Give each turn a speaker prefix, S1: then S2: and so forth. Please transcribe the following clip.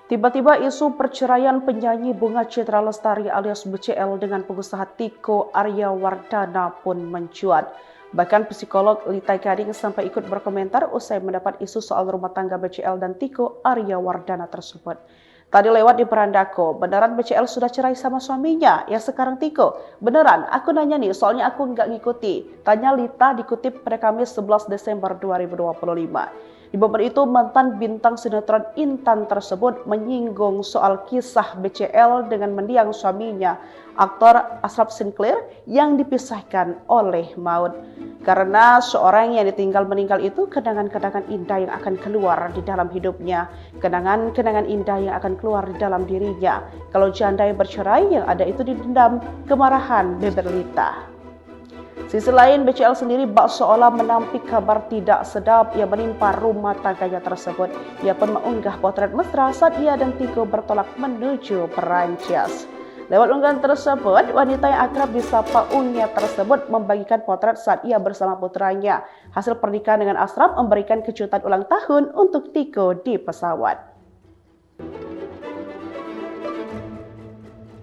S1: Tiba-tiba isu perceraian penyanyi Bunga Citra Lestari alias BCL dengan pengusaha Tiko Aryawardana pun mencuat. Bahkan psikolog Litai Gading sampai ikut berkomentar usai mendapat isu soal rumah tangga BCL dan Tiko Aryawardana tersebut. Tadi lewat di Perandako, beneran BCL sudah cerai sama suaminya? Ya sekarang Tiko, beneran? Aku nanya nih, soalnya aku nggak ngikuti. Tanya Lita dikutip pada Kamis 11 Desember 2025. Di momen itu, mantan bintang sinetron Intan tersebut menyinggung soal kisah BCL dengan mendiang suaminya, aktor Ashraf Sinclair, yang dipisahkan oleh maut. Karena seorang yang ditinggal meninggal itu kenangan-kenangan indah yang akan keluar di dalam hidupnya, kenangan-kenangan indah yang akan keluar di dalam dirinya. Kalau janda yang bercerai, yang ada itu didendam kemarahan Beberlita. Sisi lain, BCL sendiri bak seolah menampik kabar tidak sedap yang menimpa rumah tangganya tersebut. Ia pun mengunggah potret mesra saat ia dan Tiko bertolak menuju Perancis. Lewat unggahan tersebut, wanita yang akrab disapa Unya tersebut membagikan potret saat ia bersama putranya. Hasil pernikahan dengan Ashraf memberikan kejutan ulang tahun untuk Tiko di pesawat.